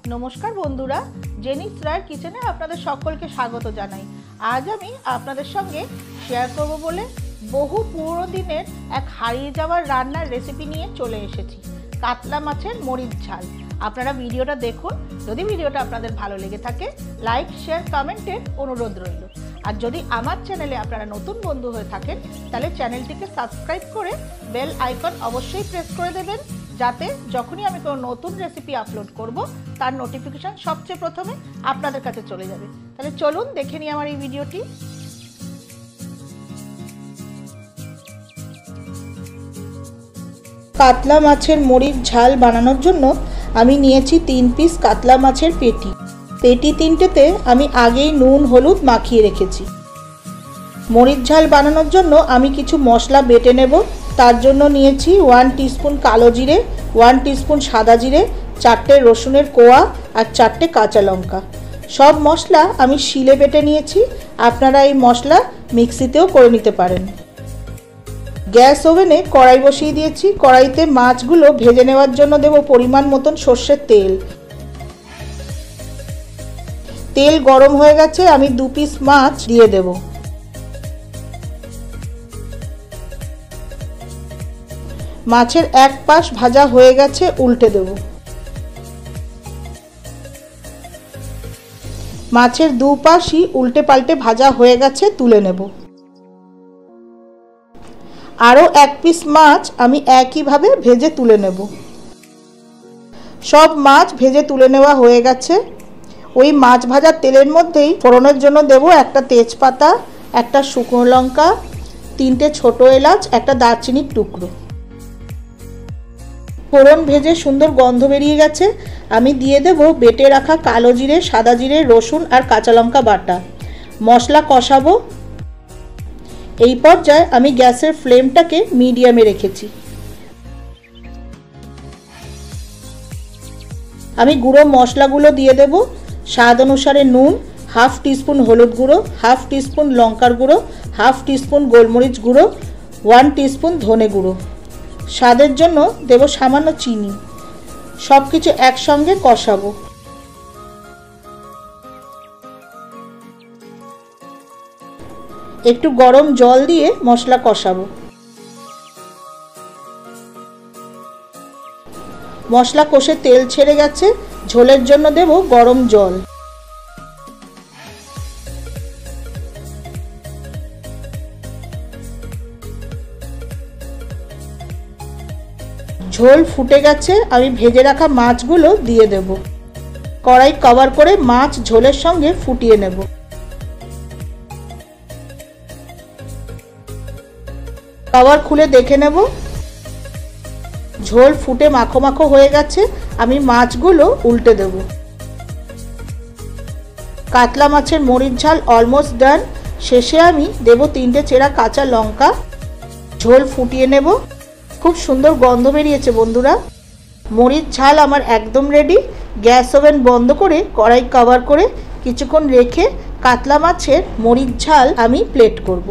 नमस्कार बंधुरा जेनिस रायर किचेने आपनादेर सकलके स्वागत जानाई। आज आमी आपनादेर संगे शेयर करब बोले बहु पुरानो दिनेर एक हारिये जाওয়ার रान्नार रेसिपि निये चले एसेछि कातला माछेर मरिच झाल। आपनारा भिडियोटा देखुन, यदि भिडियोटा आपनादेर भालो लेगे थाके लाइक शेयर कमेंटेर अनुरोध रइल। और यदि आमार चैनेले आपनारा नतून बंधु हये थाकेन ताहले चैनेलटिके सबस्क्राइब करे बेल आइकन अवश्यई प्रेस करे देबेन যাতে যখনই আমি কোনো নতুন রেসিপি আপলোড করব তার নোটিফিকেশন সবচেয়ে প্রথমে আপনাদের কাছে চলে যাবে। তাহলে চলুন দেখে নিই আমার এই ভিডিওটি। কাতলা মাছের মরিচ ঝাল বানানোর জন্য আমি নিয়েছি 3 পিস কাতলা মাছের পেটি। পেটি তিনটেতে আমি আগেই নুন হলুদ মাখিয়ে রেখেছি। মরিচ ঝাল বানানোর জন্য আমি কিছু মশলা বেটে নেব। তার জন্য নিয়েছি 1 টিস্পুন কালো জিরে, 1 টিস্পুন সাদা জিরে, 4টে রসুনের কোয়া আর 4টে কাঁচা লঙ্কা। সব মশলা আমি শিলে বেটে নিয়েছি। আপনারা এই মশলা মিক্সিতেও করে নিতে পারেন। গ্যাস ওভেনে কড়াই বসিয়ে দিয়েছি। কড়াইতে মাছগুলো ভেজে নেওয়ার জন্য দেব পরিমাণ মতন সরষের তেল। তেল গরম হয়ে গেছে, আমি 2 পিস মাছ দিয়ে দেব। মাছের এক পাশ ভাজা হয়ে গেছে, উল্টে দেব। মাছের দুপাশই উল্টে পাল্টে ভাজা হয়ে গেছে, তুলে নেব। আরও এক পিস মাছ আমি একইভাবে ভেজে তুলে নেব। সব মাছ ভেজে তুলে নেওয়া হয়ে গেছে। ওই মাছ ভাজার তেলের মধ্যেই ফোড়নের জন্য দেব একটা তেজপাতা, একটা শুকনো লঙ্কা, 3টে ছোট এলাচ, একটা দারচিনির টুকরো। ফোড়ন ভেজে সুন্দর গন্ধ বেরিয়ে গেছে, আমি দিয়ে দেব বেটে রাখা কালো জিরে, সাদা জিরে, রসুন আর কাঁচা লঙ্কা বাটা। মশলা কষাবো। এই পর্যায়ে আমি গ্যাসের ফ্লেমটাকে মিডিয়ামে রেখেছি। আমি গুঁড়ো মশলাগুলো দিয়ে দেব। স্বাদ অনুসারে নুন, হাফ টিস্পুন হলুদ গুঁড়ো, হাফ টিস্পুন লঙ্কার গুঁড়ো, হাফ টিস্পুন গোলমরিচ গুঁড়ো, 1 টিস্পুন ধনে গুঁড়ো। স্বাদের জন্য দেব সামান্য চিনি। সব কিছু একসঙ্গে কষাবো। একটু গরম জল দিয়ে মশলা কষাবো। মশলা কষে তেল ছেড়ে গেছে, ঝোলের জন্য দেব গরম জল। ঝোল ফুটে গেছে, আমি ভেজে রাখা মাছগুলো দিয়ে দেব। কড়াই কভার করে মাছ ঝোলের সঙ্গে ফুটিয়ে নেব। কভার খুলে দেখে নেব। ঝোল ফুটে মাখো মাখো হয়ে গেছে, আমি মাছগুলো উল্টে দেব। কাতলা মাছের মরিচ ঝাল অলমোস্ট ডান। শেষে আমি দেব 3টে চেরা কাঁচা লঙ্কা। ঝোল ফুটিয়ে নেব। খুব সুন্দর গন্ধ বেরিয়েছে বন্ধুরা। মরিচ ঝাল আমার একদম রেডি। গ্যাস ওভেন বন্ধ করে কড়াই কভার করে কিছুক্ষণ রেখে কাতলা মাছের মরিচ ঝাল আমি প্লেট করব।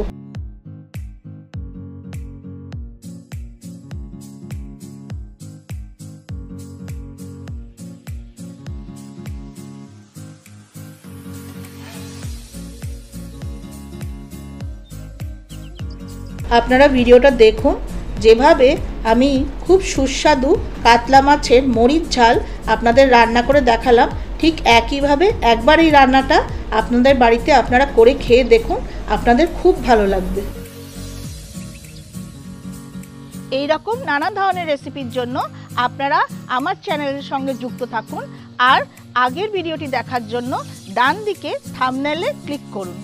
আপনারা ভিডিওটা দেখুন। যেভাবে আমি খুব সুস্বাদু কাতলা মাছের মরিচ ঝাল আপনাদের রান্না করে দেখালাম, ঠিক একইভাবে একবার এই রান্নাটা আপনাদের বাড়িতে আপনারা করে খেয়ে দেখুন, আপনাদের খুব ভালো লাগবে। এই রকম নানা ধরনের রেসিপির জন্য আপনারা আমার চ্যানেলের সঙ্গে যুক্ত থাকুন আর আগের ভিডিওটি দেখার জন্য ডান দিকে থাম্বনেইলে ক্লিক করুন।